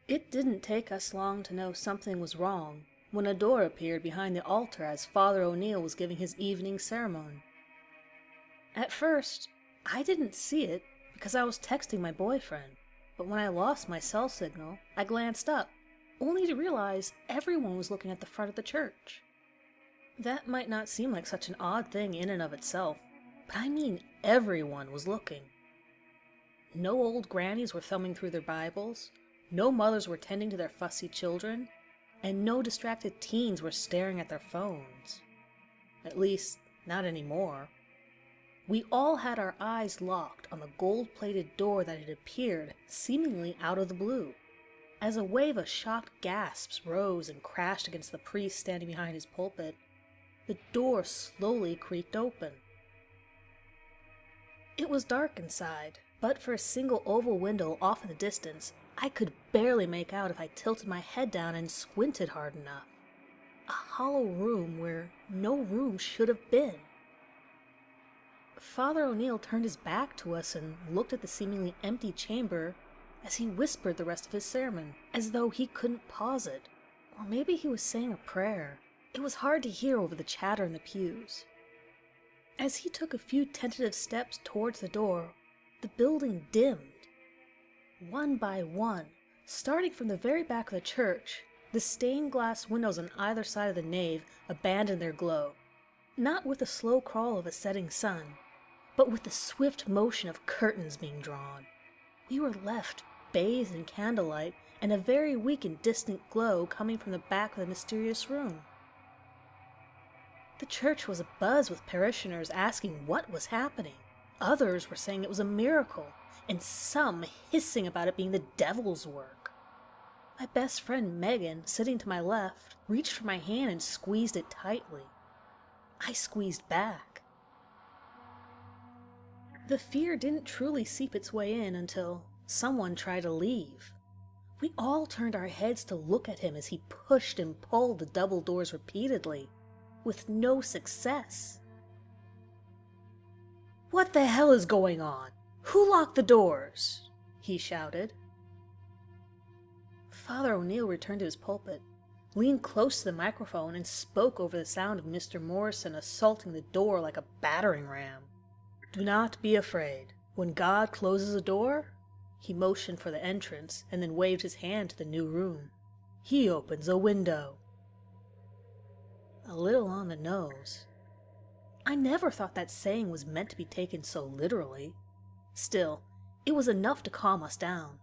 It didn't take us long to know something was wrong when a door appeared behind the altar as Father O'Neill was giving his evening sermon. At first, I didn't see it because I was texting my boyfriend, but when I lost my cell signal, I glanced up, only to realize everyone was looking at the front of the church. That might not seem like such an odd thing in and of itself, but I mean everyone was looking. No old grannies were thumbing through their Bibles, no mothers were tending to their fussy children, and no distracted teens were staring at their phones. At least, not anymore. We all had our eyes locked on the gold-plated door that had appeared seemingly out of the blue. As a wave of shocked gasps rose and crashed against the priest standing behind his pulpit, the door slowly creaked open. It was dark inside, but for a single oval window off in the distance, I could barely make out if I tilted my head down and squinted hard enough. A hollow room where no room should have been. Father O'Neill turned his back to us and looked at the seemingly empty chamber as he whispered the rest of his sermon, as though he couldn't pause it. Or maybe he was saying a prayer. It was hard to hear over the chatter in the pews. As he took a few tentative steps towards the door, the building dimmed. One by one, starting from the very back of the church, the stained glass windows on either side of the nave abandoned their glow, not with the slow crawl of a setting sun, but with the swift motion of curtains being drawn. We were left bathed in candlelight and a very weak and distant glow coming from the back of the mysterious room. The church was abuzz with parishioners asking what was happening. Others were saying it was a miracle, and some hissing about it being the devil's work. My best friend Megan, sitting to my left, reached for my hand and squeezed it tightly. I squeezed back. The fear didn't truly seep its way in until someone tried to leave. We all turned our heads to look at him as he pushed and pulled the double doors repeatedly, with no success. "What the hell is going on? Who locked the doors?" he shouted. Father O'Neill returned to his pulpit, leaned close to the microphone, and spoke over the sound of Mr. Morrison assaulting the door like a battering ram. "Do not be afraid. When God closes a door," he motioned for the entrance and then waved his hand to the new room, "he opens a window." A little on the nose. I never thought that saying was meant to be taken so literally. Still, it was enough to calm us down.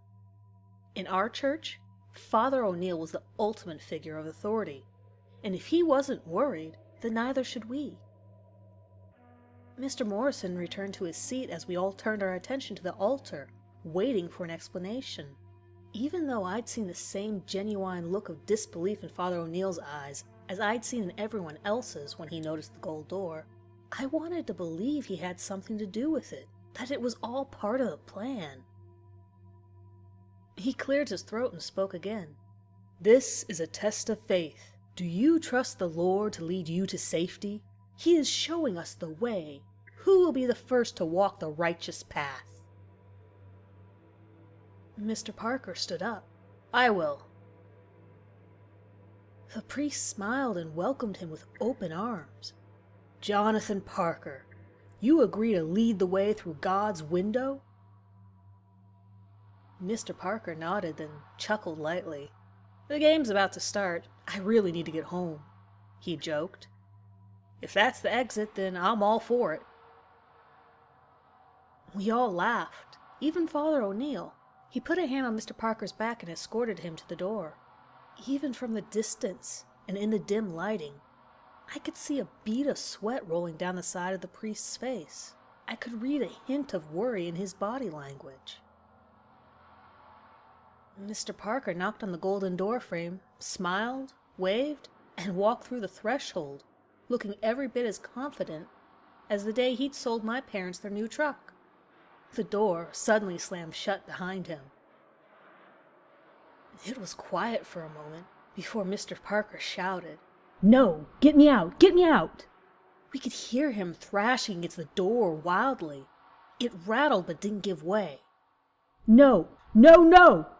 In our church, Father O'Neill was the ultimate figure of authority, and if he wasn't worried, then neither should we. Mr. Morrison returned to his seat as we all turned our attention to the altar, waiting for an explanation. Even though I'd seen the same genuine look of disbelief in Father O'Neill's eyes as I'd seen in everyone else's when he noticed the gold door, I wanted to believe he had something to do with it, that it was all part of the plan. He cleared his throat and spoke again. "This is a test of faith. Do you trust the Lord to lead you to safety? He is showing us the way. Who will be the first to walk the righteous path?" Mr. Parker stood up. "I will." The priest smiled and welcomed him with open arms. "Jonathan Parker, you agree to lead the way through God's window?" Mr. Parker nodded, then chuckled lightly. "The game's about to start. I really need to get home," he joked. "If that's the exit, then I'm all for it." We all laughed, even Father O'Neill. He put a hand on Mr. Parker's back and escorted him to the door. Even from the distance, and in the dim lighting, I could see a bead of sweat rolling down the side of the priest's face. I could read a hint of worry in his body language. Mr. Parker knocked on the golden door frame, smiled, waved, and walked through the threshold, looking every bit as confident as the day he'd sold my parents their new truck. The door suddenly slammed shut behind him. It was quiet for a moment before Mr. Parker shouted, "No! Get me out! Get me out!" We could hear him thrashing against the door wildly. It rattled but didn't give way. "No! No! No!"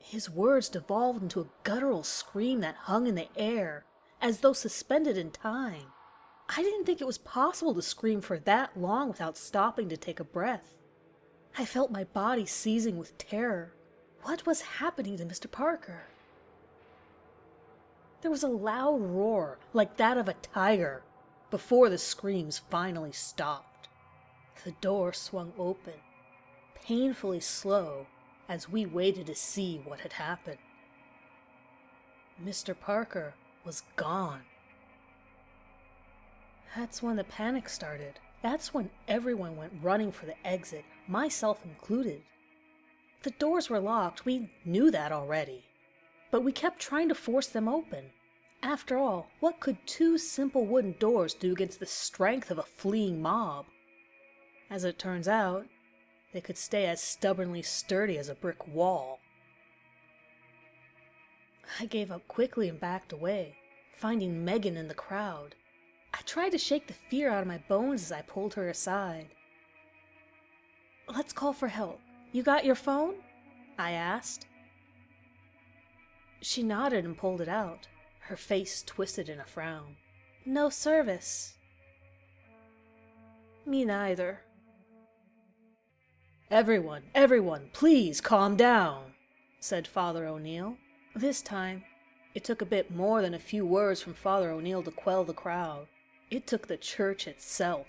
His words devolved into a guttural scream that hung in the air, as though suspended in time. I didn't think it was possible to scream for that long without stopping to take a breath. I felt my body seizing with terror. What was happening to Mr. Parker? There was a loud roar, like that of a tiger, before the screams finally stopped. The door swung open, painfully slow, as we waited to see what had happened. Mr. Parker was gone. That's when the panic started. That's when everyone went running for the exit, myself included. The doors were locked, we knew that already. But we kept trying to force them open. After all, what could two simple wooden doors do against the strength of a fleeing mob? As it turns out, they could stay as stubbornly sturdy as a brick wall. I gave up quickly and backed away, finding Megan in the crowd. I tried to shake the fear out of my bones as I pulled her aside. "Let's call for help. You got your phone?" I asked. She nodded and pulled it out, her face twisted in a frown. "No service." "Me neither." Everyone, please calm down," said Father O'Neill. This time, it took a bit more than a few words from Father O'Neill to quell the crowd. It took the church itself.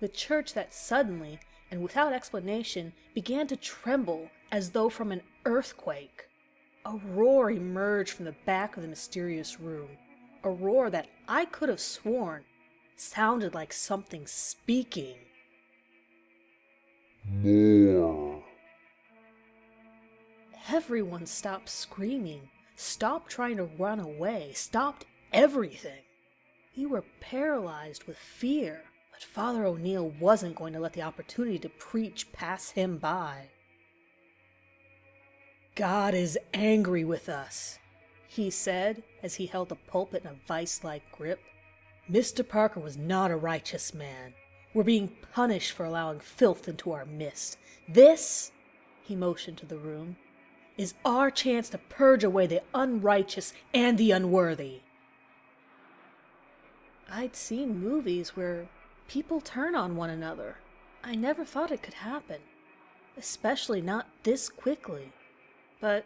The church that suddenly, and without explanation, began to tremble as though from an earthquake. A roar emerged from the back of the mysterious room, a roar that I could have sworn sounded like something speaking. More. Everyone stopped screaming, stopped trying to run away, stopped everything. We were paralyzed with fear, but Father O'Neill wasn't going to let the opportunity to preach pass him by. "God is angry with us," he said as he held the pulpit in a vice-like grip. "Mr. Parker was not a righteous man. We're being punished for allowing filth into our midst. This," he motioned to the room, "is our chance to purge away the unrighteous and the unworthy." I'd seen movies where people turn on one another. I never thought it could happen, especially not this quickly. But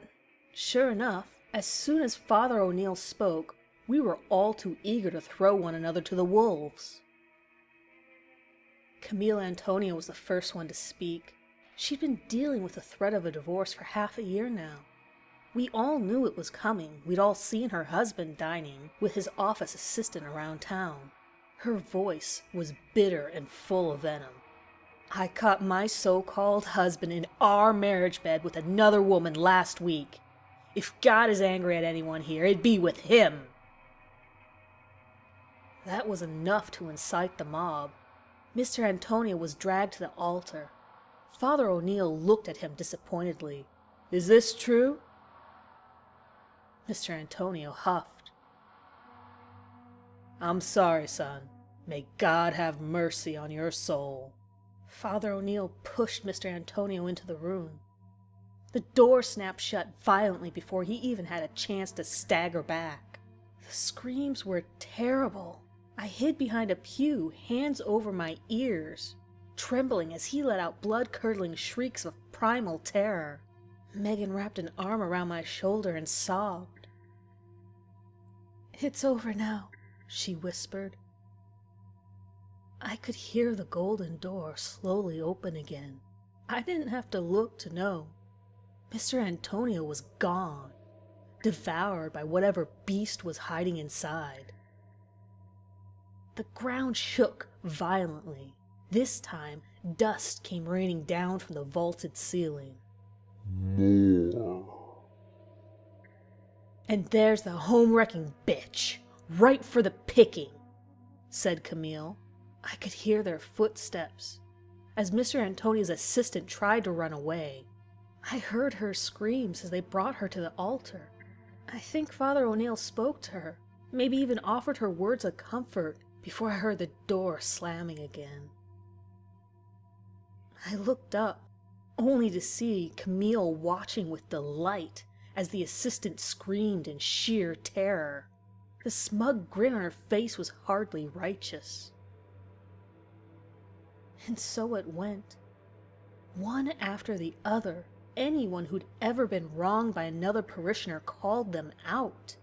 sure enough, as soon as Father O'Neill spoke, we were all too eager to throw one another to the wolves. Camille Antonia was the first one to speak. She'd been dealing with the threat of a divorce for half a year now. We all knew it was coming. We'd all seen her husband dining with his office assistant around town. Her voice was bitter and full of venom. "I caught my so-called husband in our marriage bed with another woman last week. If God is angry at anyone here, it'd be with him." That was enough to incite the mob. Mr. Antonio was dragged to the altar. Father O'Neill looked at him disappointedly. "Is this true?" Mr. Antonio huffed. "I'm sorry, son. May God have mercy on your soul." Father O'Neill pushed Mr. Antonio into the room. The door snapped shut violently before he even had a chance to stagger back. The screams were terrible. I hid behind a pew, hands over my ears, trembling as he let out blood-curdling shrieks of primal terror. Megan wrapped an arm around my shoulder and sobbed. "It's over now," she whispered. I could hear the golden door slowly open again. I didn't have to look to know. Mr. Antonio was gone, devoured by whatever beast was hiding inside. The ground shook violently. This time, dust came raining down from the vaulted ceiling. More. "And there's the home-wrecking bitch, right for the picking," said Camille. I could hear their footsteps as Mr. Antonio's assistant tried to run away. I heard her screams as they brought her to the altar. I think Father O'Neill spoke to her, maybe even offered her words of comfort before I heard the door slamming again. I looked up. only to see Camille watching with delight as the assistant screamed in sheer terror. The smug grin on her face was hardly righteous. And so it went. One after the other, anyone who'd ever been wronged by another parishioner called them out.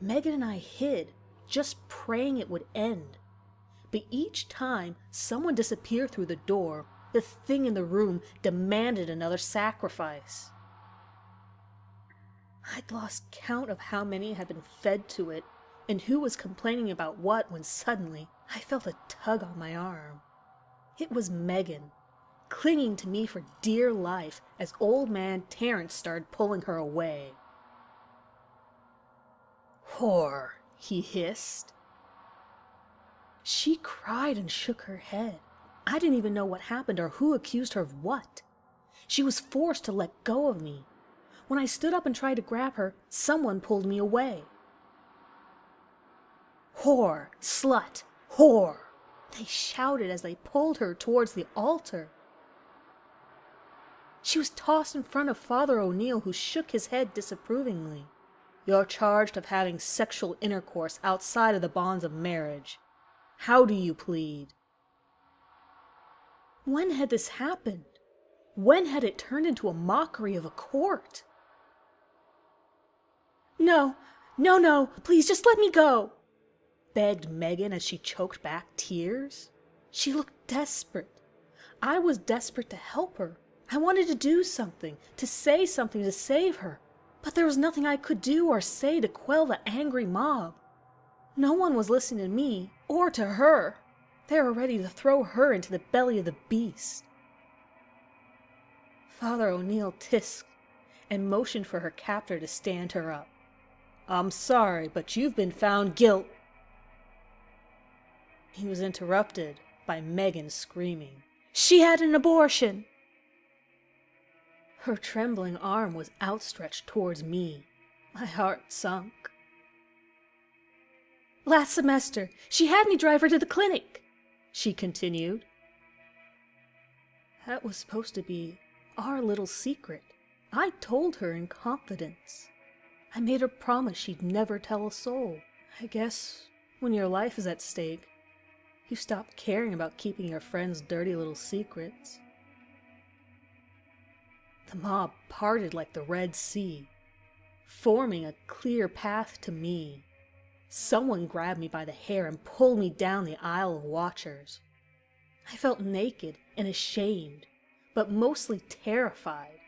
Megan and I hid, just praying it would end. But each time someone disappeared through the door, the thing in the room demanded another sacrifice. I'd lost count of how many had been fed to it, and who was complaining about what when suddenly I felt a tug on my arm. It was Megan, clinging to me for dear life as old man Terrence started pulling her away. "Whore," he hissed. She cried and shook her head. I didn't even know what happened or who accused her of what. She was forced to let go of me. When I stood up and tried to grab her, someone pulled me away. "Whore! Slut! Whore!" they shouted as they pulled her towards the altar. She was tossed in front of Father O'Neill, who shook his head disapprovingly. "You're charged of having sexual intercourse outside of the bonds of marriage. How do you plead?" When had this happened? When had it turned into a mockery of a court? "No, no, no, please just let me go," begged Megan as she choked back tears. She looked desperate. I was desperate to help her. I wanted to do something, to say something to save her, but there was nothing I could do or say to quell the angry mob. No one was listening to me or to her. They were ready to throw her into the belly of the beast. Father O'Neill tisked and motioned for her captor to stand her up. "I'm sorry, but you've been found guilty." He was interrupted by Megan screaming, "She had an abortion!" Her trembling arm was outstretched towards me. My heart sunk. "Last semester, she had me drive her to the clinic," she continued. That was supposed to be our little secret. I told her in confidence. I made her promise she'd never tell a soul. I guess when your life is at stake, you stop caring about keeping your friends' dirty little secrets. The mob parted like the Red Sea, forming a clear path to me. Someone grabbed me by the hair and pulled me down the aisle of watchers. I felt naked and ashamed, but mostly terrified.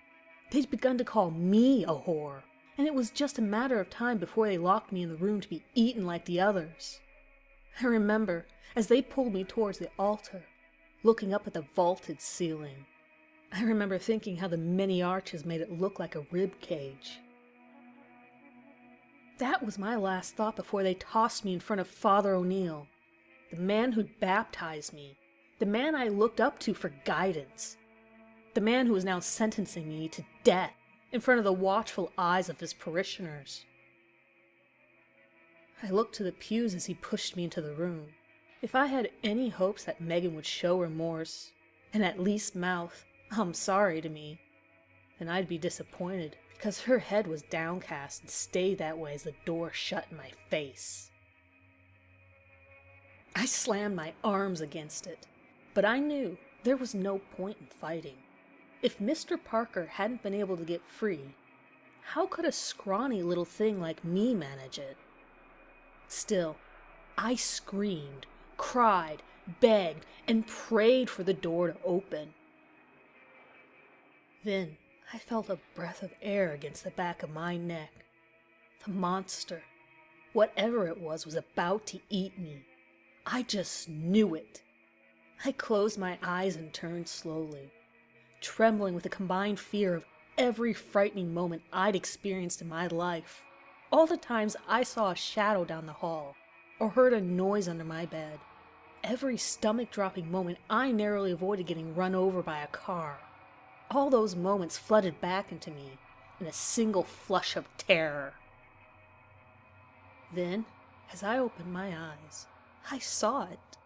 They'd begun to call me a whore, and it was just a matter of time before they locked me in the room to be eaten like the others. I remember, as they pulled me towards the altar, looking up at the vaulted ceiling. I remember thinking how the many arches made it look like a rib cage. That was my last thought before they tossed me in front of Father O'Neill, the man who'd baptized me, the man I looked up to for guidance, the man who was now sentencing me to death in front of the watchful eyes of his parishioners. I looked to the pews as he pushed me into the room. If I had any hopes that Megan would show remorse, and at least mouth, "I'm sorry" to me, then I'd be disappointed, because her head was downcast and stayed that way as the door shut in my face. I slammed my arms against it, but I knew there was no point in fighting. If Mr. Parker hadn't been able to get free, how could a scrawny little thing like me manage it? Still, I screamed, cried, begged, and prayed for the door to open. Then I felt a breath of air against the back of my neck. The monster, whatever it was about to eat me. I just knew it. I closed my eyes and turned slowly, trembling with the combined fear of every frightening moment I'd experienced in my life. All the times I saw a shadow down the hall, or heard a noise under my bed. Every stomach-dropping moment I narrowly avoided getting run over by a car. All those moments flooded back into me in a single flush of terror. Then, as I opened my eyes, I saw it.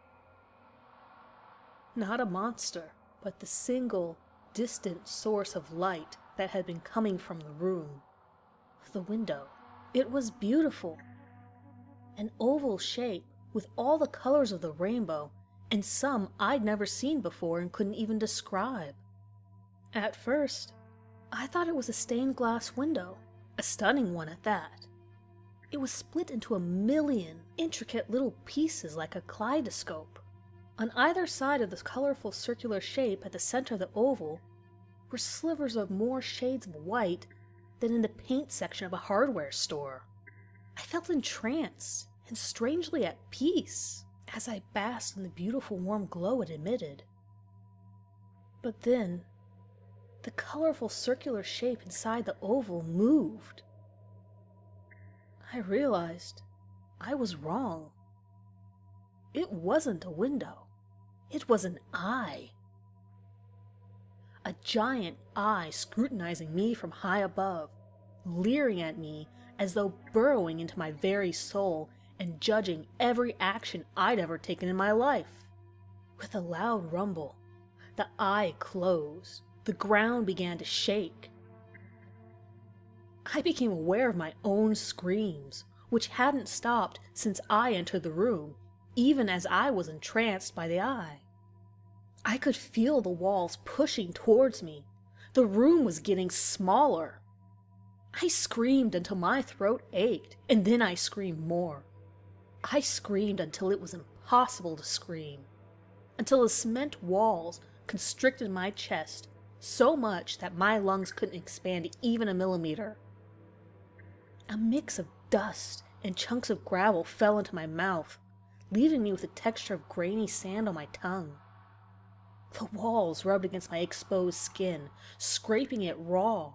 Not a monster, but the single, distant source of light that had been coming from the room. The window. It was beautiful. An oval shape with all the colors of the rainbow, and some I'd never seen before and couldn't even describe. At first, I thought it was a stained glass window, a stunning one at that. It was split into a million intricate little pieces like a kaleidoscope. On either side of the colorful circular shape at the center of the oval were slivers of more shades of white than in the paint section of a hardware store. I felt entranced and strangely at peace as I basked in the beautiful warm glow it emitted. But then, the colorful circular shape inside the oval moved. I realized I was wrong. It wasn't a window. It was an eye. A giant eye scrutinizing me from high above, leering at me as though burrowing into my very soul and judging every action I'd ever taken in my life. With a loud rumble, the eye closed. The ground began to shake. I became aware of my own screams, which hadn't stopped since I entered the room, even as I was entranced by the eye. I could feel the walls pushing towards me. The room was getting smaller. I screamed until my throat ached, and then I screamed more. I screamed until it was impossible to scream, until the cement walls constricted my chest so much that my lungs couldn't expand even a millimeter. A mix of dust and chunks of gravel fell into my mouth, leaving me with the texture of grainy sand on my tongue. The walls rubbed against my exposed skin, scraping it raw.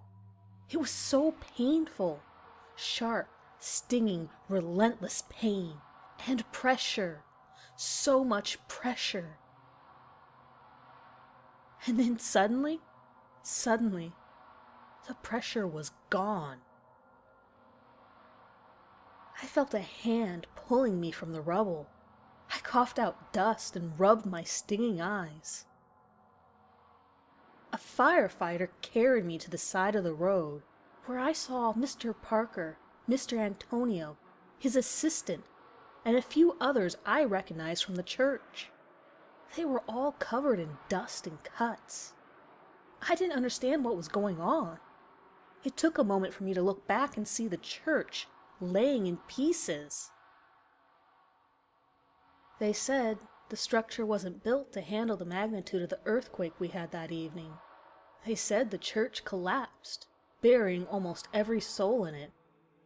It was so painful. Sharp, stinging, relentless pain. And pressure. So much pressure. And then suddenly, the pressure was gone. I felt a hand pulling me from the rubble. I coughed out dust and rubbed my stinging eyes. A firefighter carried me to the side of the road, where I saw Mr. Parker, Mr. Antonio, his assistant, and a few others I recognized from the church. They were all covered in dust and cuts. I didn't understand what was going on. It took a moment for me to look back and see the church laying in pieces. They said the structure wasn't built to handle the magnitude of the earthquake we had that evening. They said the church collapsed, burying almost every soul in it,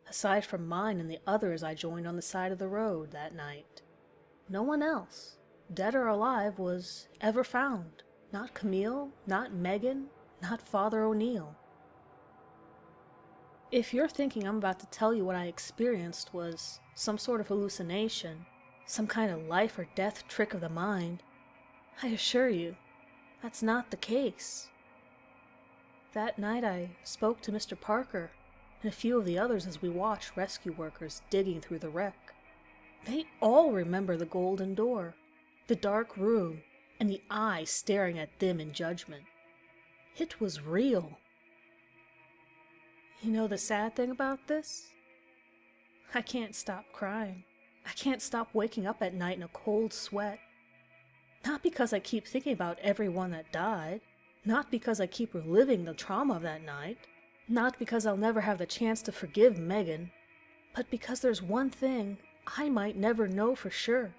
aside from mine and the others I joined on the side of the road that night. No one else, dead or alive, was ever found. Not Camille, not Megan, not Father O'Neill. If you're thinking I'm about to tell you what I experienced was some sort of hallucination, some kind of life or death trick of the mind, I assure you, that's not the case. That night I spoke to Mr. Parker and a few of the others as we watched rescue workers digging through the wreck. They all remember the golden door, the dark room, and the eye staring at them in judgment. It was real. You know the sad thing about this? I can't stop crying. I can't stop waking up at night in a cold sweat. Not because I keep thinking about everyone that died. Not because I keep reliving the trauma of that night. Not because I'll never have the chance to forgive Megan. But because there's one thing I might never know for sure.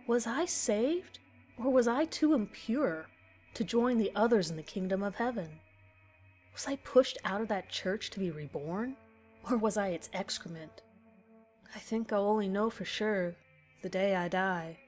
Was I saved? Or was I too impure to join the others in the kingdom of heaven? Was I pushed out of that church to be reborn? Or was I its excrement? I think I'll only know for sure the day I die.